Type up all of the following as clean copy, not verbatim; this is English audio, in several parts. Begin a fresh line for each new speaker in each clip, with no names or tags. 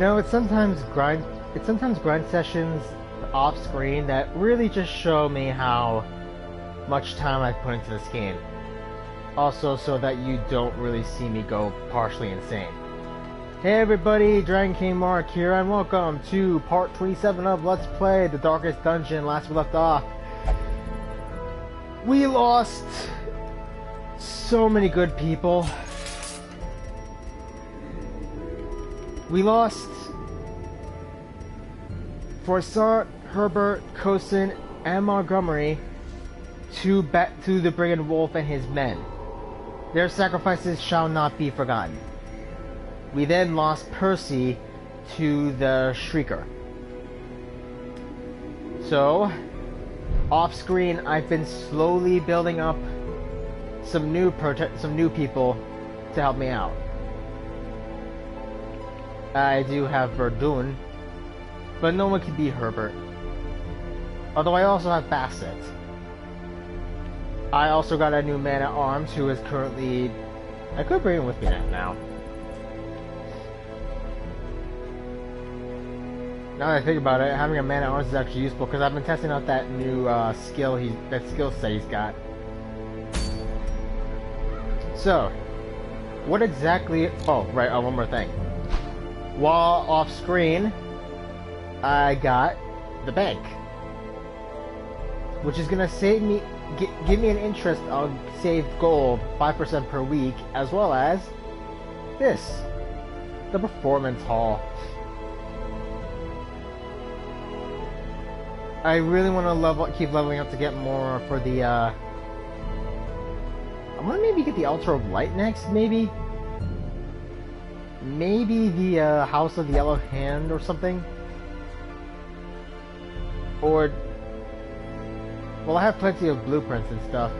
You know, it's sometimes grind sessions off screen that really just show me how much time I've put into this game. Also, so that you don't really see me go partially insane. Hey everybody, Dragon King Mark here, and welcome to part 27 of Let's Play The Darkest Dungeon. Last we left off, we lost so many good people. We lost Forsart, Herbert, Cosin, and Montgomery to the Brigand Wolf and his men. Their sacrifices shall not be forgotten. We then lost Percy to the Shrieker. So, off screen, I've been slowly building up some new people to help me out. I do have Verdun, but no one can beat Herbert. Although I also have Bassett. I also got a new man-at-arms who is currently... I could bring him with me now. Now that I think about it, having a man-at-arms is actually useful because I've been testing out that new skill set he's got. So, what exactly... Oh, right, one more thing. While off screen, I got the bank, which is gonna save me, give me an interest on saved gold 5% per week, as well as this, the performance hall. I really want to keep leveling up to get more for the. I want to maybe get the Altar of Light next, maybe. Maybe the House of the Yellow Hand or something. Or, well, I have plenty of blueprints and stuff.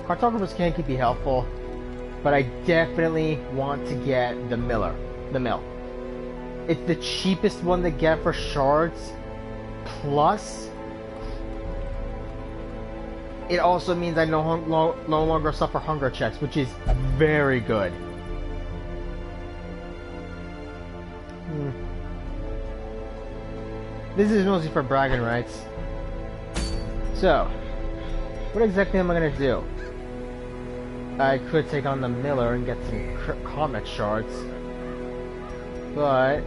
Cartographers can keep me helpful, but I definitely want to get the mill. It's the cheapest one to get for shards, plus it also means I no longer suffer hunger checks, which is very good. This is mostly for bragging rights. So, what exactly am I gonna do? I could take on the Miller and get some comet shards, but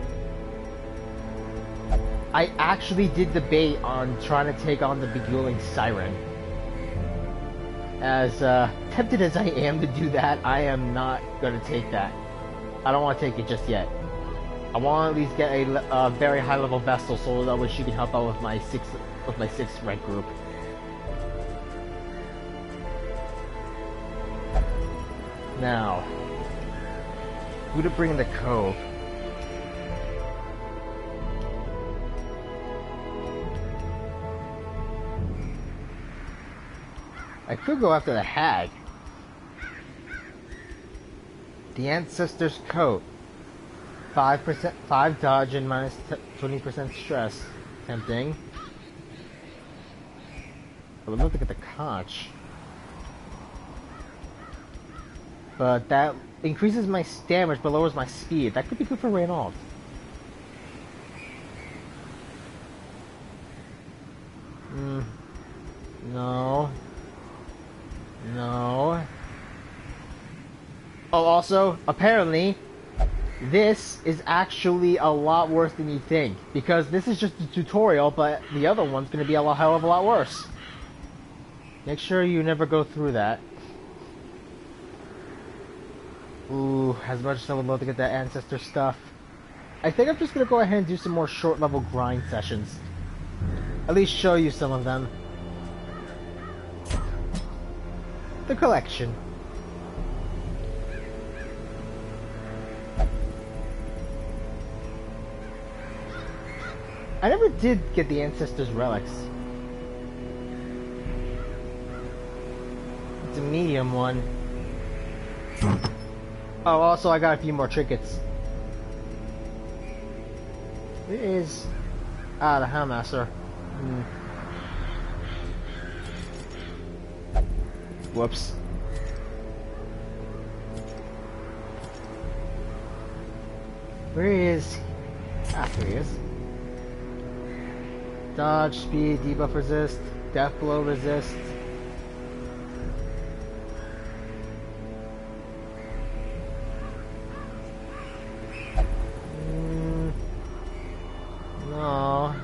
I actually did debate on trying to take on the Beguiling Siren. As tempted as I am to do that, I am not gonna take that. I don't want to take it just yet. I want to at least get a very high level Vestal so that way she can help out with my sixth rank group. Now, who to bring in the Cove? I could go after the Hag. The Ancestor's Coat. 5 dodge and minus 20% stress. Tempting. I would love to get the Conch. But that increases my damage but lowers my speed. That could be good for Reynald. No. No. Oh, also, apparently, this is actually a lot worse than you think, because this is just a tutorial, but the other one's going to be a hell of a lot worse. Make sure you never go through that. Ooh, as much as I would love to get that Ancestor stuff, I think I'm just going to go ahead and do some more short level grind sessions. At least show you some of them. The collection. I never did get the Ancestor's Relics. It's a medium one. Oh, also I got a few more trinkets. It is... Ah, the Hellmaster. Whoops. Where is... Ah, here he is. Dodge, speed, debuff resist, death blow resist. No.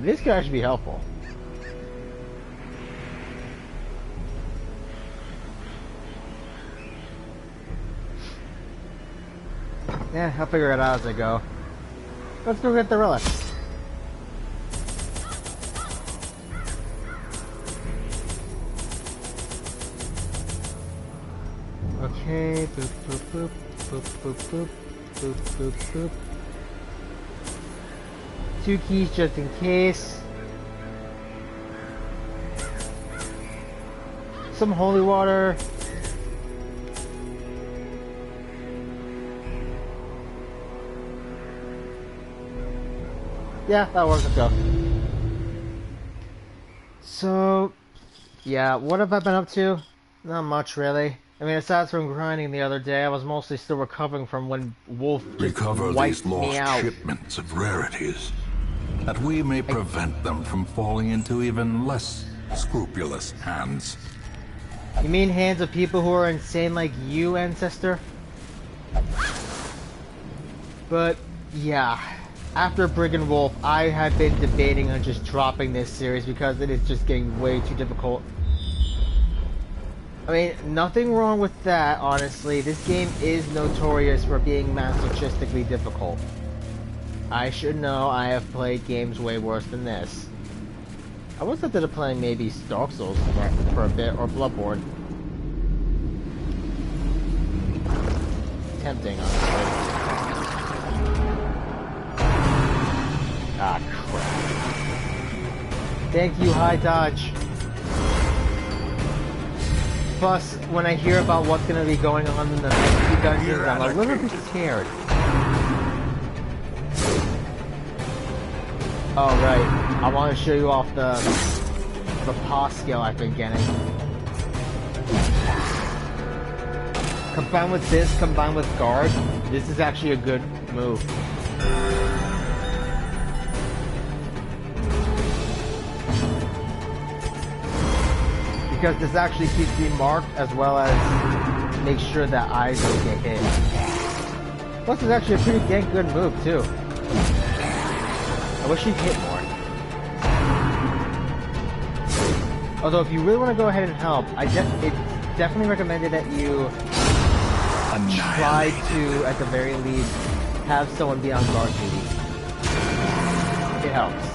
This could actually be helpful. Yeah, I'll figure it out as I go. Let's go get the relics. Okay, boop, boop, boop, boop, boop, boop, boop, boop, boop. 2 keys just in case. Some holy water. Yeah, that works. Let's go. So, yeah, what have I been up to? Not much, really. I mean, aside from grinding the other day, I was mostly still recovering from when Wolf just wiped me out.
Shipments of rarities, that we may prevent them from falling into even less scrupulous hands.
You mean hands of people who are insane like you, Ancestor? But, yeah. After Brigand Wolf, I had been debating on just dropping this series because it is just getting way too difficult. I mean, nothing wrong with that, honestly. This game is notorious for being masochistically difficult. I should know. I have played games way worse than this. I was tempted to play maybe Dark Souls for a bit, or Bloodborne. Tempting, honestly. Ah, crap. Thank you, High Dodge. Plus, when I hear about what's going to be going on in the next few dungeons, I'm a little bit scared. Oh, right. I want to show you off the paw skill I've been getting. Combined with this, combined with guard, this is actually a good move. Because this actually keeps me marked as well as make sure that eyes don't get hit. Plus, it's actually a pretty dang good move too. I wish he'd hit more. Although, if you really want to go ahead and help, it's definitely recommended that you try to, at the very least, have someone be on guard duty. It helps.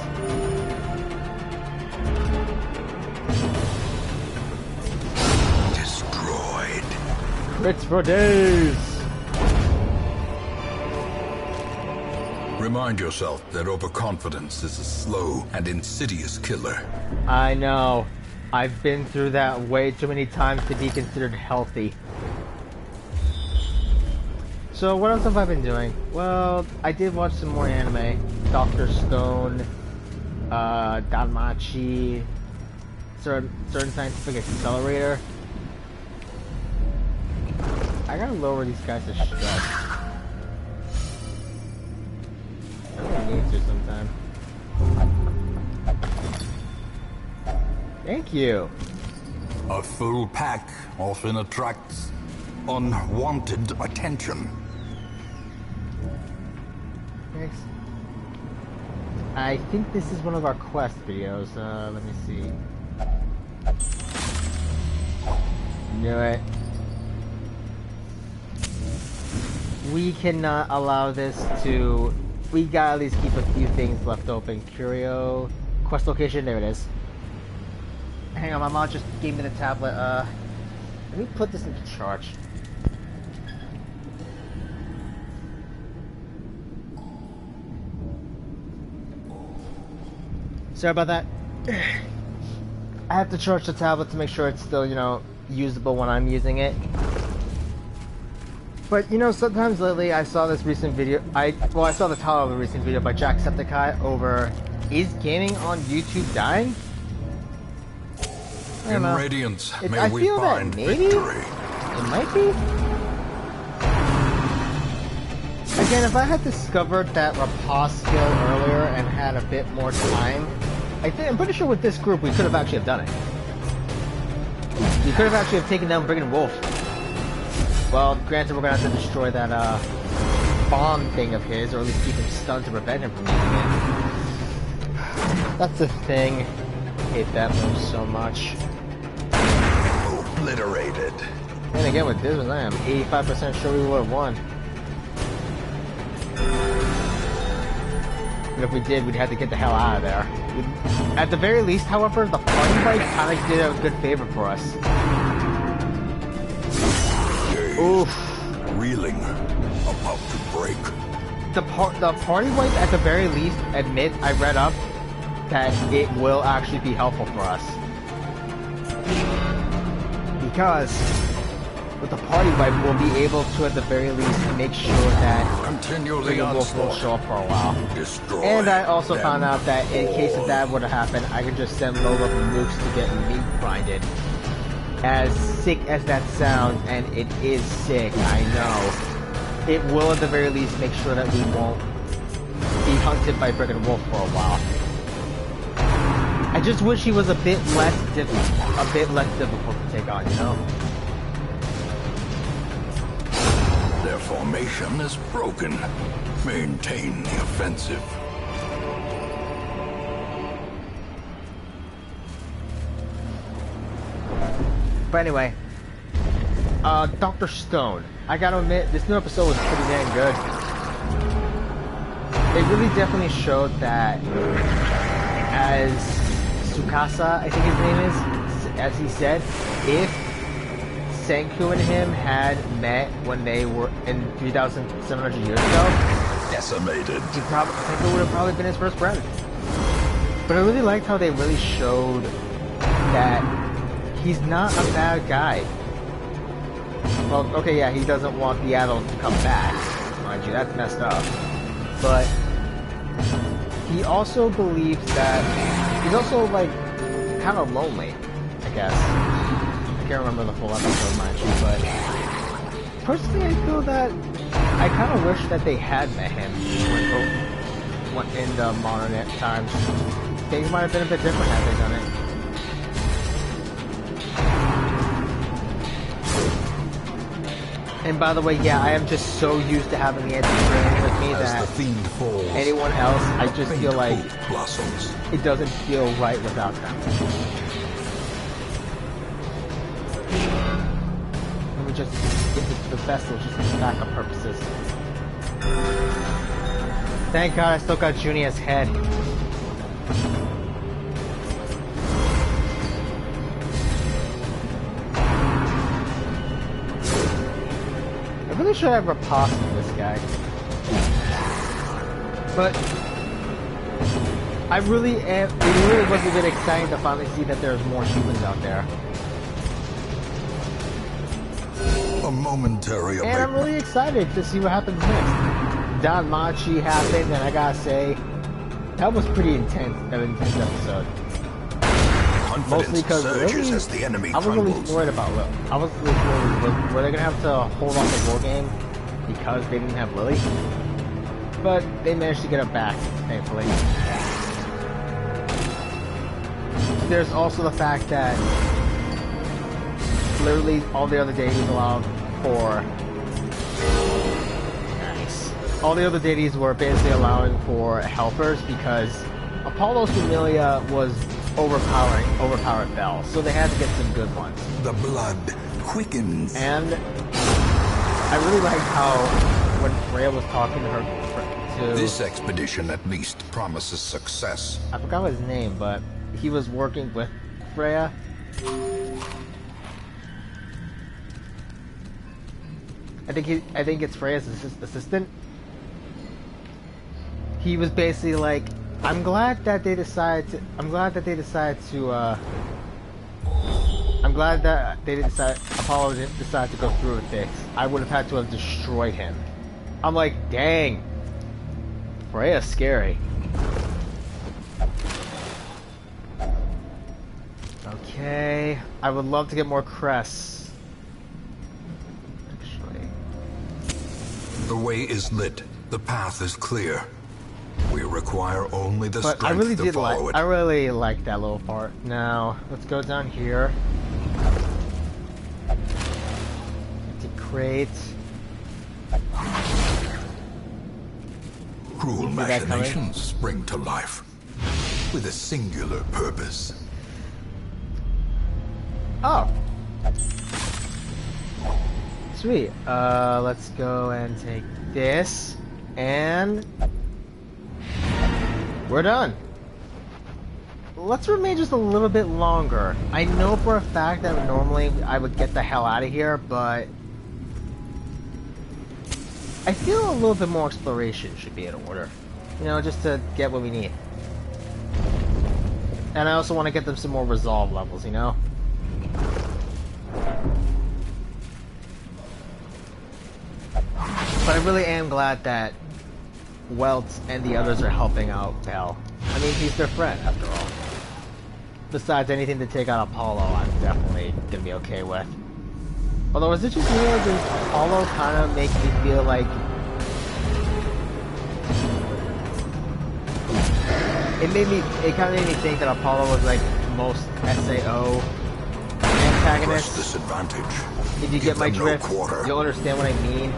Crits for days!
Remind yourself that overconfidence is a slow and insidious killer.
I know. I've been through that way too many times to be considered healthy. So what else have I been doing? Well, I did watch some more anime. Dr. Stone, Danmachi, certain scientific accelerator. I gotta lower these guys to stress. I'm gonna need to sometime. Thank you.
A full pack often attracts unwanted attention.
Thanks. I think this is one of our quest videos. Let me see. Knew it. We cannot allow this to... We gotta at least keep a few things left open. Curio... Quest location, there it is. Hang on, my mom just gave me the tablet. Let me put this into charge. Sorry about that. I have to charge the tablet to make sure it's still, you know, usable when I'm using it. But, you know, sometimes lately I saw this recent video, I saw the title of a recent video by Jacksepticeye over, is gaming on YouTube dying?
In Radiance, may
I
we
feel
find
that maybe
victory.
it might be. again, if I had discovered that riposte skill earlier and had a bit more time, I'm pretty sure with this group we could have actually done it. We could have actually taken down Brigand Wolf. Well, granted, we're gonna have to destroy that bomb thing of his, or at least keep him stunned to prevent him from using it. That's the thing. I hate that move so much.
Obliterated.
And again, with this, I am 85% sure we would have won. And if we did, we'd have to get the hell out of there. At the very least, however, the party fight kind of did a good favor for us. Oof.
Reeling. About to break.
The party wipe, at the very least, I read up that it will actually be helpful for us. Because with the party wipe, we'll be able to, at the very least, make sure that
continually
Wolf won't show up for a while.
Destroy
and I also
them
found out that in case if that were to happen, I could just send low-level nukes to get meat grinded. As sick as that sounds, and it is sick, I know, it will at the very least make sure that we won't be hunted by Brigand Wolf for a while. I just wish he was a bit less difficult to take on, you know?
Their formation is broken. Maintain the offensive.
But anyway, Dr. Stone. I gotta admit, this new episode was pretty dang good. It really definitely showed that, as Tsukasa, I think his name is, as he said, if Senku and him had met when they were in 3,700 years ago,
decimated.
Senku would have probably been his first friend. But I really liked how they really showed that he's not a bad guy. Well, okay, yeah, he doesn't want the adult to come back. Mind you, that's messed up. But he also believes that he's also, like, kind of lonely, I guess. I can't remember the full episode, mind you, but personally, I feel that I kind of wish that they had met him in the modern times. Things might have been a bit different had they done it. And by the way, yeah, I am just so used to having the anti-training with me that anyone else, I just feel like it doesn't feel right without them. Let me just get the vessel just for backup purposes. Thank God I still got Junior's head. I really should have riposte this guy. But it really was a bit exciting to finally see that there's more humans out there.
A momentary
and I'm really excited to see what happens next. Don Machi happened, and I gotta say, that was pretty intense, that intense episode. Mostly because Lily, I was really worried about Lily. I was really worried, were they gonna have to hold off the war game because they didn't have Lily? But they managed to get her back, thankfully. There's also the fact that literally all the other deities allowed for... Nice. All the other deities were basically allowing for helpers because Apollo's familia was overpowered Bell, so they had to get some good ones.
The blood quickens.
And I really liked how when Freya was talking to her
this expedition at least promises success.
I forgot his name, but he was working with Freya. I think it's Freya's assistant. He was basically like, I'm glad that Apollo didn't decide to go through with this. I would have had to have destroyed him. I'm like, dang. Freya's scary. Okay. I would love to get more crests. Actually.
The way is lit. The path is clear. We require only the
But I
strength
really
to
did
follow
like.
it.
I really like that little part. Now let's go down here. Empty crate.
Cruel
See that coming?
machinations spring to life with a singular purpose.
Oh. Sweet. Let's go and take this, and we're done. Let's remain just a little bit longer. I know for a fact that normally I would get the hell out of here, but I feel a little bit more exploration should be in order. You know, just to get what we need. And I also want to get them some more resolve levels, you know? But I really am glad that Welt and the others are helping out Bell. I mean, he's their friend, after all. Besides anything to take out Apollo, I'm definitely gonna be okay with. Although, is it just me, or does Apollo kind of make me feel like... It kind of made me think that Apollo was like most SAO antagonist.
Press this advantage.
If you get my drift, you'll understand what I mean.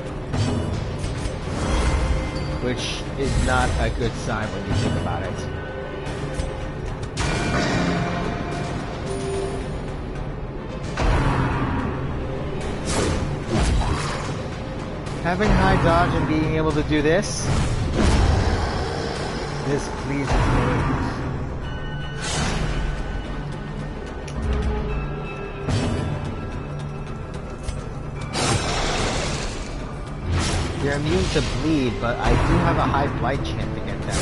Which is not a good sign when you think about it. Having high dodge and being able to do this pleases me. You're immune to bleed, but I do have a high flight chance to get that.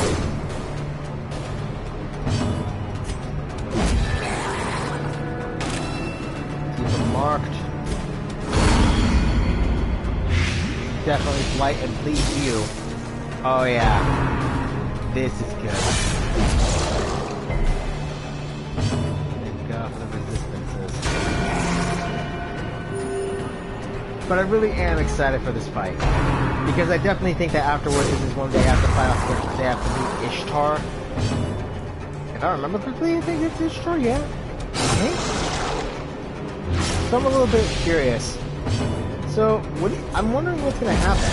Keep them marked. Definitely flight and bleed you. Oh yeah. This is good. Thank God for the resistances. But I really am excited for this fight. Because I definitely think that afterwards this is when they have to fight off, they have to meet Ishtar. If I remember correctly, I think it's Ishtar, yeah? I think? So I'm a little bit curious. So, I'm wondering what's gonna happen.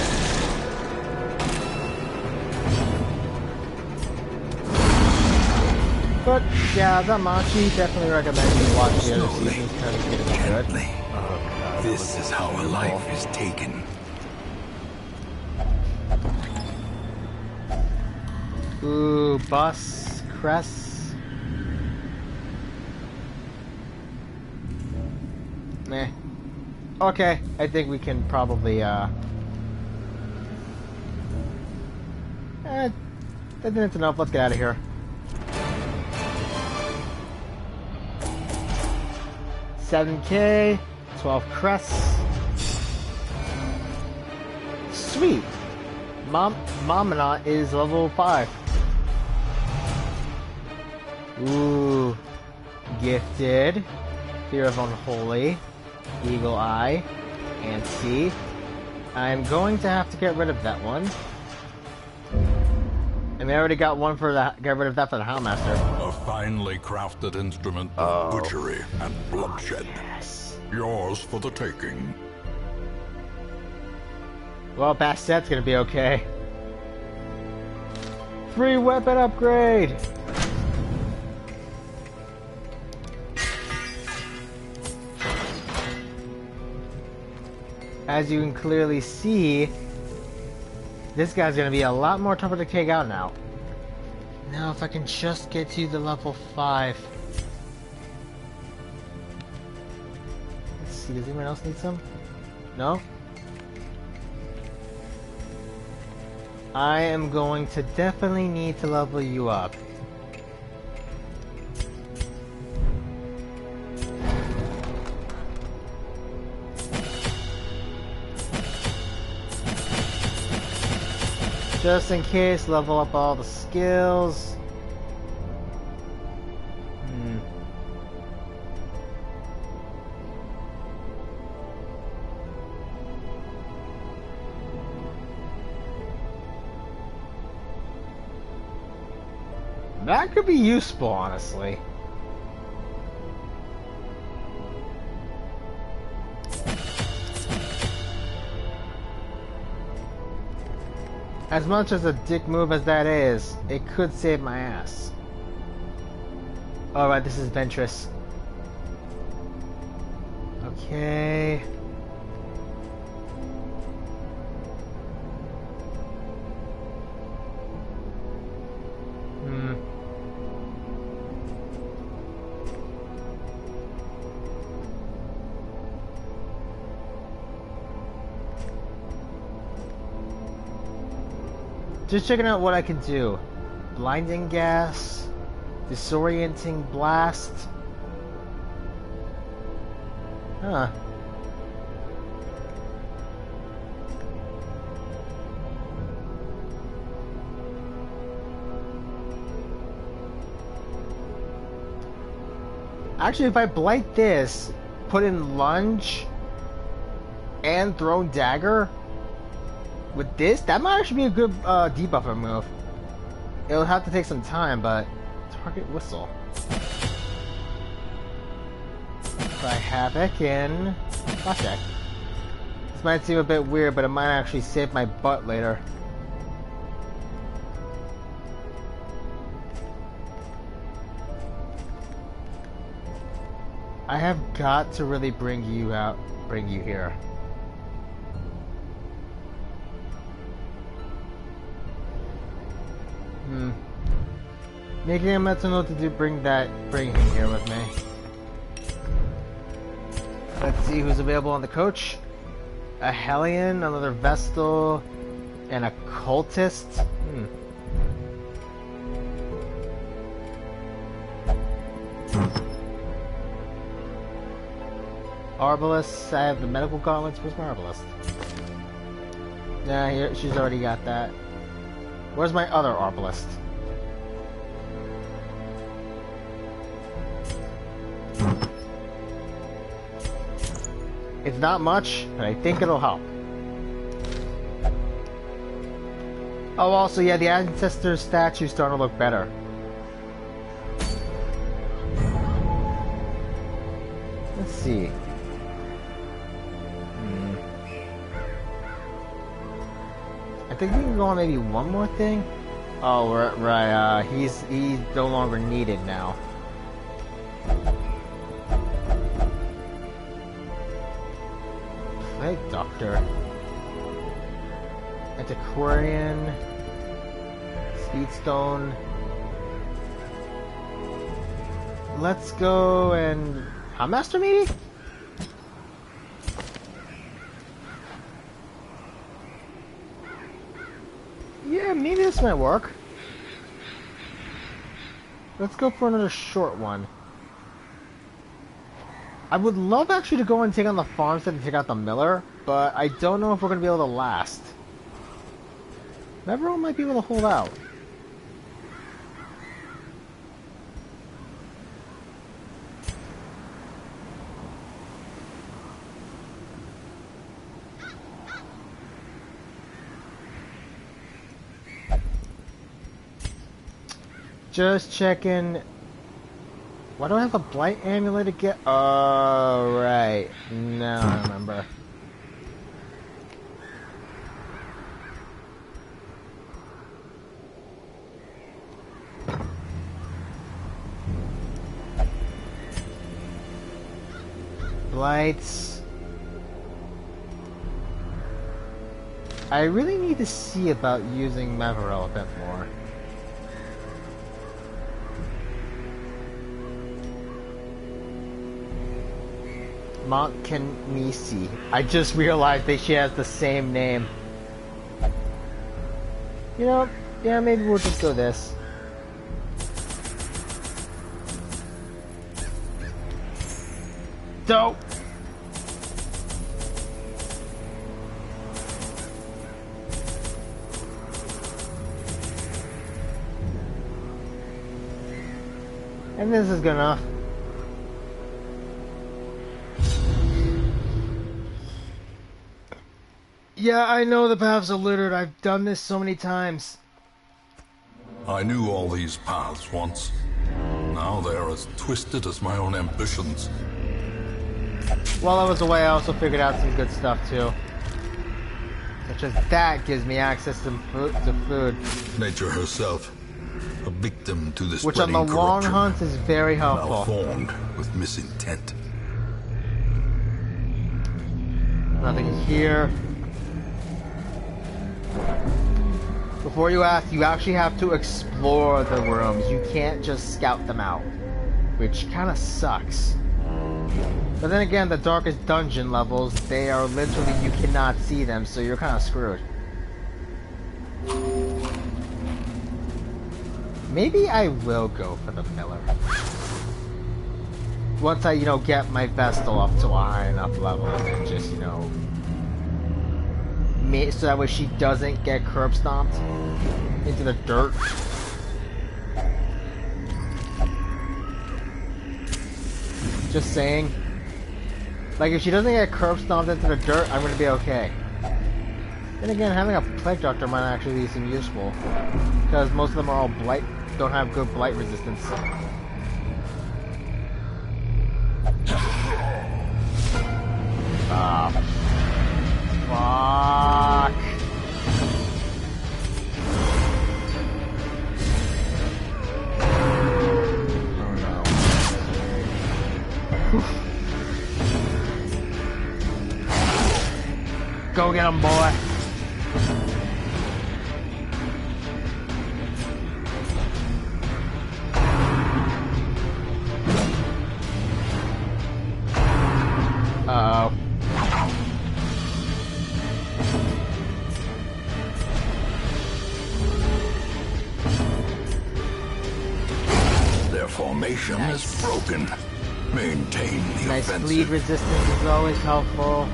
But, yeah, Zamachi definitely recommends you watch the other seasons because it's gonna be good.
Gently.
Oh, God,
This is how a life is taken.
Ooh, bus, crest. Meh. Okay, I think we can probably, I think it's enough. Let's get out of here. $7K, 12 crests. Sweet. Mamana is level 5. Ooh. Gifted. Fear of Unholy. Eagle Eye. And C. I'm going to have to get rid of that one. And we already got one for the... Get rid of that for the Houndmaster.
A finely crafted instrument of butchery and bloodshed.
Yes.
Yours for the taking.
Well, Bassette's gonna be okay. Free weapon upgrade! As you can clearly see, this guy's gonna be a lot more tougher to take out now. Now if I can just get to the level 5. Let's see, does anyone else need some? No? I am going to definitely need to level you up. Just in case, level up all the skills. That could be useful, honestly. As much as a dick move as that is, it could save my ass. Alright, this is Ventress. Okay. Just checking out what I can do. Blinding gas, disorienting blast. Huh. Actually, if I blight this, put in lunge, and throw dagger, with this, that might actually be a good debuffer move. It'll have to take some time, but target whistle. Try havoc in flashback. This might seem a bit weird, but it might actually save my butt later. I have got to really bring you here. Making a mental note to bring him here with me. Let's see who's available on the coach. A Hellion, another Vestal, and a Cultist. Arbalest, I have the medical gauntlets. Where's my Arbalest? Nah, here, she's already got that. Where's my other Arbalest? It's not much, but I think it'll help. Oh, also, yeah, the Ancestor statue's starting to look better. Let's see. I think we can go on maybe one more thing. Oh, right. He's no longer needed now. Plague Doctor. Antiquarian. Speedstone. Let's go and... Master maybe? Yeah, maybe this might work. Let's go for another short one. I would love actually to go and take on the farmstead and take out the miller, but I don't know if we're going to be able to last. Everyone might be able to hold out. Just checking. Why do I have a blight amulet again? Oh, right. Now I remember. Blights. I really need to see about using Maverell a bit more. Montcanisi. I just realized that she has the same name. You know, yeah, maybe we'll just go this. Dope! And this is good enough. Yeah, I know the paths are littered. I've done this so many times.
I knew all these paths once. Now they are as twisted as my own ambitions.
While I was away, I also figured out some good stuff too. Such as that gives me access to food.
Nature herself, a victim to this
which on the long hunt is very helpful.
Malformed with misintent.
Nothing here. Before you ask, you actually have to explore the rooms. You can't just scout them out, which kind of sucks. But then again, the darkest dungeon levels, they are literally, you cannot see them, so you're kind of screwed. Maybe I will go for the Miller. Once I, get my Vestal up to a high enough level and just, so that way she doesn't get curb stomped into the dirt. Just saying. Like, if she doesn't get curb stomped into the dirt, I'm gonna be okay. Then again, having a Plague Doctor might actually seem useful. Because most of them are all blight, don't have good blight resistance. Ah. Fuck. Oh no. Go get him, boy. Uh-oh.
Their formation is broken. Maintain the
nice
offensive.
bleed resistance is always helpful.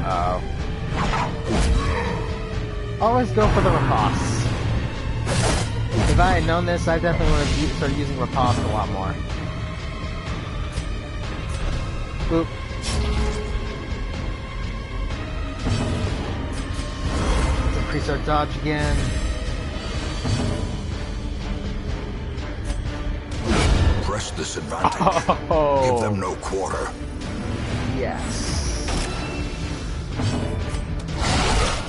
Uh-oh. Always go for the riposte. If I had known this, I definitely would have started using riposte a lot more. Boop. Let's increase our dodge again.
Press this advantage.
Oh.
Give them no quarter.
Yes.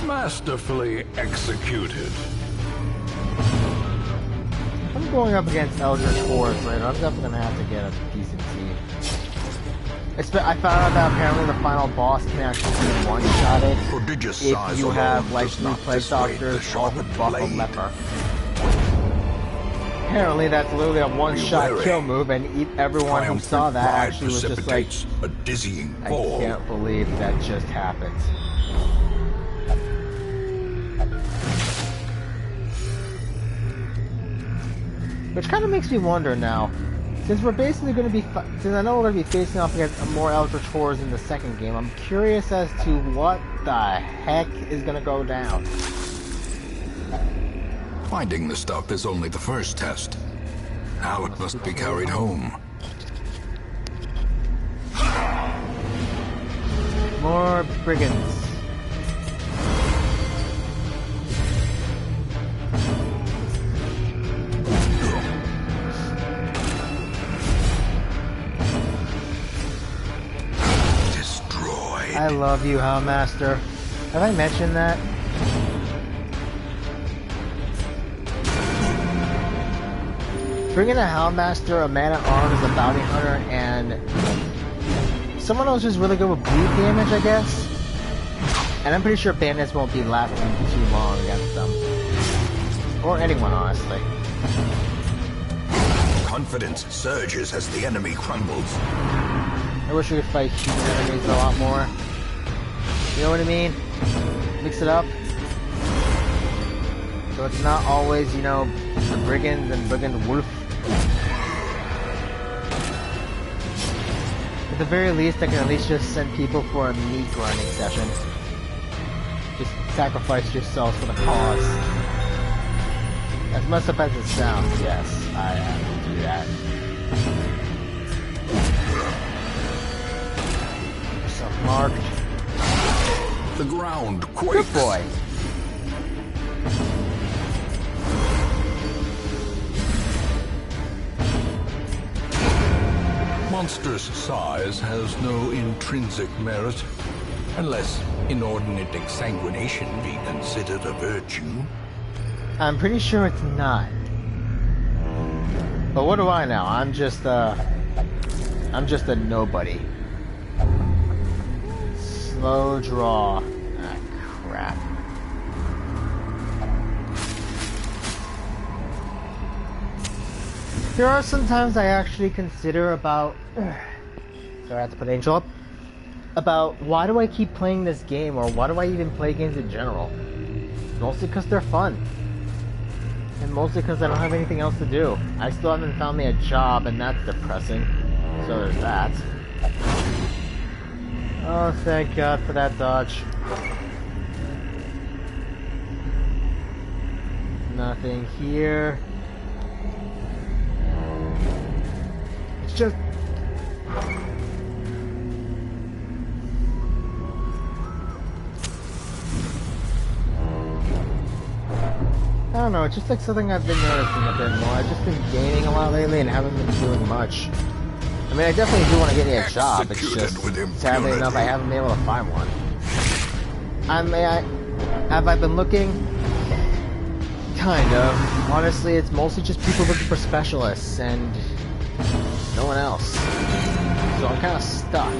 Masterfully executed.
I'm going up against Eldritch Hordes later. I'm definitely gonna have to get a decent team. I found out that apparently the final boss can actually be one-shotted if you have like 3 Plague Doctors or the Buffalo Leper. Apparently that's literally a one-shot kill move, and everyone who saw that actually was just like,
a dizzying
I
fall.
can't believe that just happened. Which kind of makes me wonder now, since we're basically going to be, since I know we're going to be facing off against more Eldritch Horrors in the second game, I'm curious as to what the heck is going to go down.
Finding the stuff is only the first test. Now it must be carried home.
More brigands. I love you, Houndmaster. Have I mentioned that? Bringing a Houndmaster, a man-at-arms, a bounty hunter, and someone else who's really good with bleed damage, I guess? And I'm pretty sure bandits won't be lasting too long against them. Or anyone, honestly.
Confidence surges as the enemy crumbles.
I wish we could fight human enemies a lot more. You know what I mean? Mix it up. So it's not always, you know, the Brigands and Brigand Wolf. At the very least, I can at least just send people for a meat grinding session. Just sacrifice yourselves for the cause. As messed up as it sounds, yes, I have to do that. Come
ground quakes.
Good boy.
Monstrous size has no intrinsic merit, unless inordinate exsanguination be considered a virtue.
I'm pretty sure it's not. But what do I know? I'm just a nobody. Slow draw. Ah, crap. There are some times I actually consider about... Sorry, I have to put Angel up. About why do I keep playing this game, or why do I even play games in general? Mostly because they're fun. And mostly because I don't have anything else to do. I still haven't found me a job, and that's depressing. So there's that. Oh, thank God for that dodge. Nothing here. It's just... I don't know, it's just like something I've been noticing a bit more. I've just been gaining a lot lately and haven't been doing much. I mean, I definitely do want to get me a job, it's just, sadly enough, I haven't been able to find one. Have I been looking? Kind of. Honestly, it's mostly just people looking for specialists, and no one else. So I'm kind of stuck.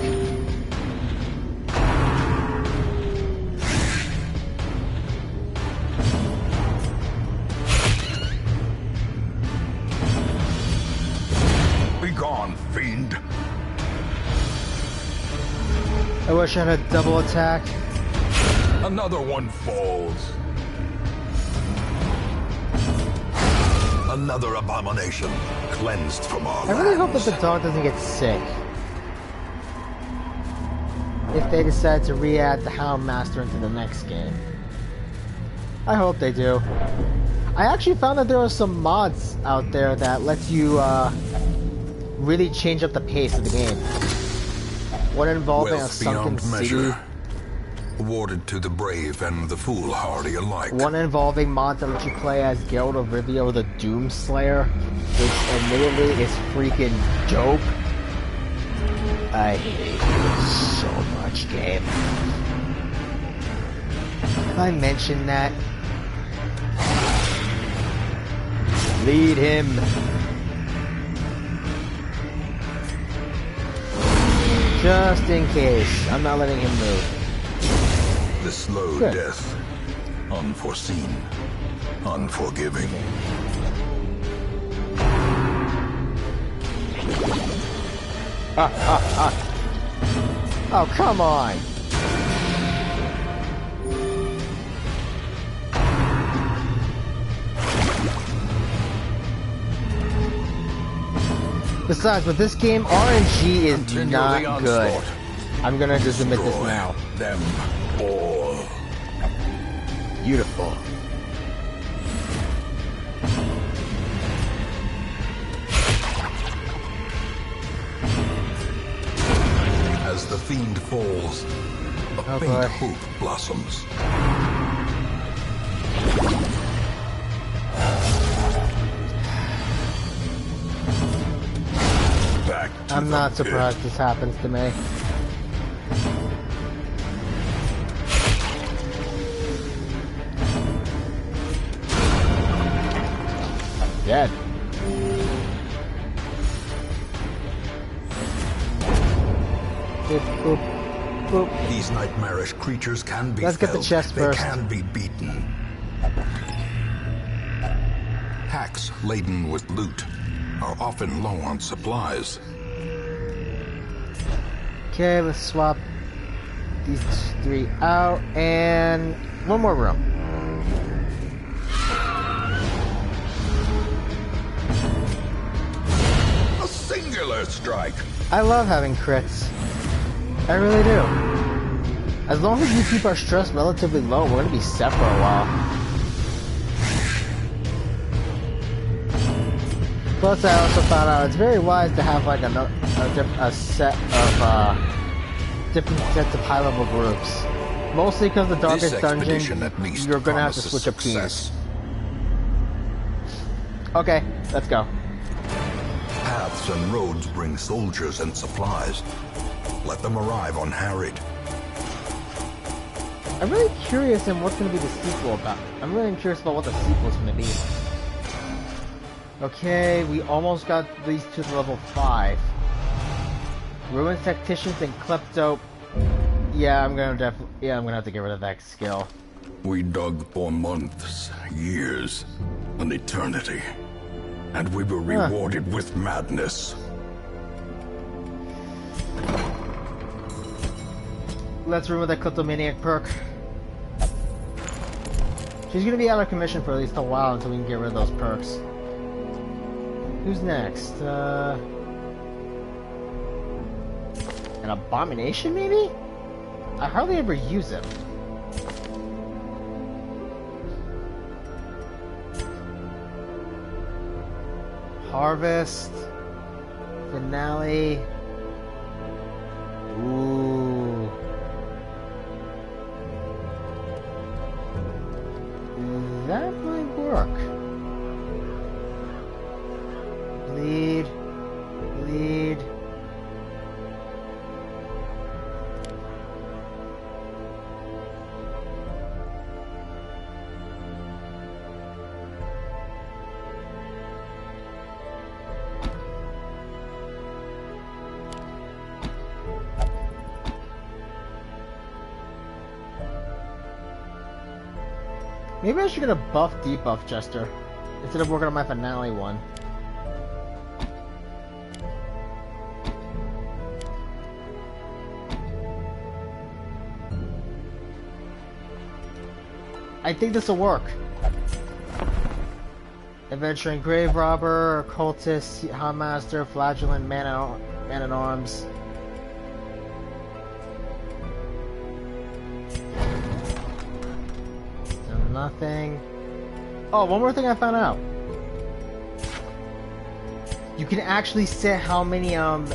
Begone, fiend.
I wish I had a double attack.
Another one falls. Another abomination cleansed from our
I really hope
lands.
that the dog doesn't get sick. If they decide to re-add the Hound Master into the next game. I hope they do. I actually found that there are some mods out there that lets you really change up the pace of the game. One involving a sunken city.
Awarded to the brave and the foolhardy alike.
One involving mods that let you play as Geralt of Rivia the Doomslayer, which admittedly is freaking dope. I hate you so much, game. Have I mentioned that? Lead him. Just in case. I'm not letting him move.
The slow
Good.
death. Unforeseen. Unforgiving.
Oh, come on. Besides, with this game, RNG is
Continue
not
the
good.
onslaught.
I'm gonna just admit this
Destroy
now.
them all.
Beautiful.
As the fiend falls, a faint
boy.
hope blossoms. Back to
I'm
the
not
pit.
surprised this happens to me. Dead. Boop, boop, boop.
These nightmarish creatures can be
Let's get the
felled.
chest
They
first.
can be beaten. Packs laden with loot are often low on supplies.
Okay, let's swap these three out, and one more room.
A singular strike.
I love having crits. I really do. As long as we keep our stress relatively low, we're gonna be set for a while. Plus, I also found out it's very wise to have like a set of different sets of high-level groups. Mostly because the darkest
This
dungeon,
expedition at least
you're gonna have to
promises
switch up teams.
success.
Okay, let's go.
Paths and roads bring soldiers and supplies. Let them arrive unharried.
I'm really curious in what's gonna be the sequel about. I'm really curious about what the sequel's gonna be. Okay, we almost got these two to level 5. Ruins Tacticians and Klepto. Yeah, I'm gonna have to get rid of that skill.
We dug for months, years, an eternity. And we were rewarded with madness.
Let's remove that Kleptomaniac perk. She's gonna be out of commission for at least a while until we can get rid of those perks. Who's next? An Abomination, maybe? I hardly ever use him. Harvest. Finale. Ooh. That might work. Bleed. Bleed. Maybe I should get a buff debuff Jester instead of working on my finale one. I think this will work. Adventuring Grave Robber, Occultist, Houndmaster, Flagellant, Man-at-Arms. Nothing. Oh, one more thing I found out. You can actually set how many you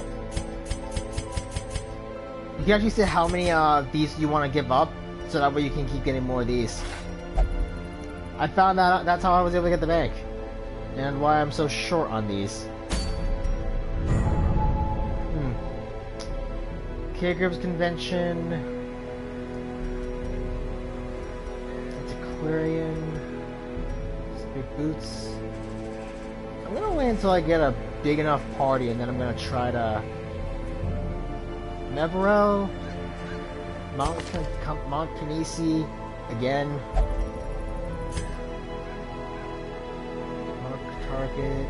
can actually set how many these you want to give up, so that way you can keep getting more of these. I found that out. That's how I was able to get the bank, and why I'm so short on these. Caregivers Convention. Big boots. I'm gonna wait until I get a big enough party, and then I'm gonna try to Nevero, Mount Canisi again. Mark target,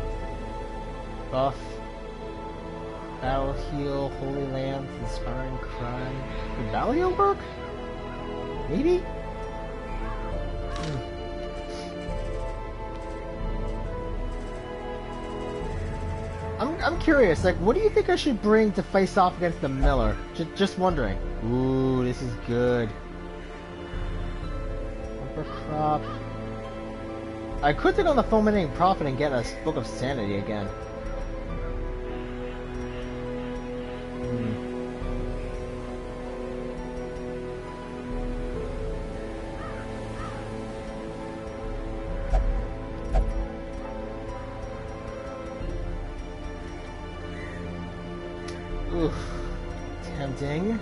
buff, battle heal, holy lance, inspiring crime. Would battle heal work? Maybe. I'm curious, like, what do you think I should bring to face off against the Miller? Just wondering. Ooh, this is good. Upper crop. I could take on the Fulminating Prophet and get a Book of Sanity again. Oof. Tempting.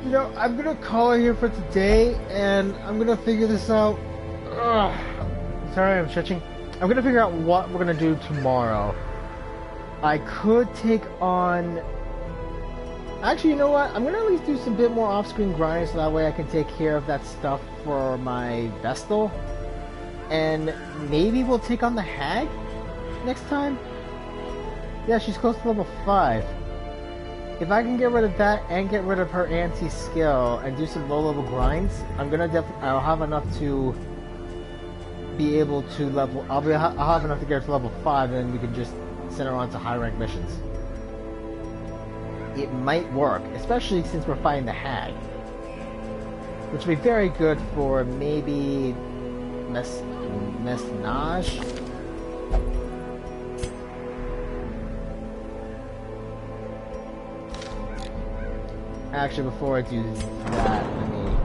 You know, I'm gonna call it here for today, and I'm gonna figure this out. Ugh. Sorry, I'm stretching. I'm gonna figure out what we're gonna do tomorrow. I could take on... Actually, you know what? I'm gonna at least do some bit more off-screen grinding so that way I can take care of that stuff for my Vestal. And maybe we'll take on the Hag next time? Yeah, she's close to level 5. If I can get rid of that and get rid of her anti-skill and do some low-level grinds, I'll have enough to be able to level... I'll have enough to get her to level 5, and then we can just send her on to high rank missions. it might work, especially since we're fighting the hag. Which would be very good for maybe Mesnage? Actually, before I do that, let me...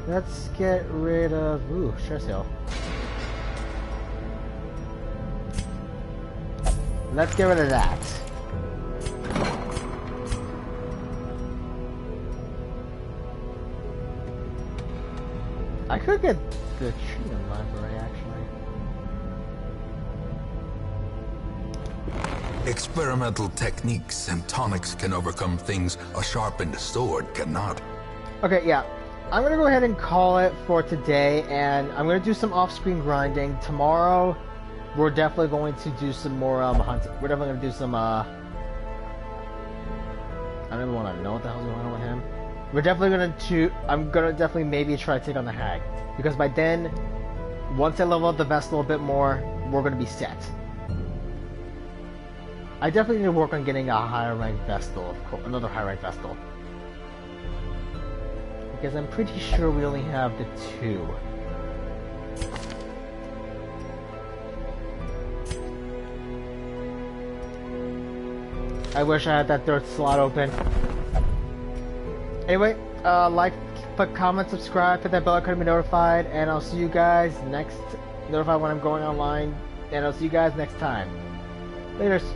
Let's get rid of... Ooh, sure hill. Let's get rid of that. I could get the treatment library, actually.
Experimental techniques and tonics can overcome things a sharpened sword cannot.
Okay, yeah. I'm gonna go ahead and call it for today, and I'm gonna do some off-screen grinding. Tomorrow, we're definitely going to do some more hunting. We're definitely gonna do some I don't even want to know what the hell's going on with him. We're definitely I'm gonna definitely maybe try to take on the hag, because by then, once I level up the Vestal a bit more, we're gonna be set. I definitely need to work on getting a higher ranked Vestal, another high ranked Vestal. Because I'm pretty sure we only have the 2. I wish I had that 3rd slot open. Anyway, like, put comment, subscribe, hit that bell icon to be notified, and I'll see you guys notified when I'm going online, and I'll see you guys next time. Laters.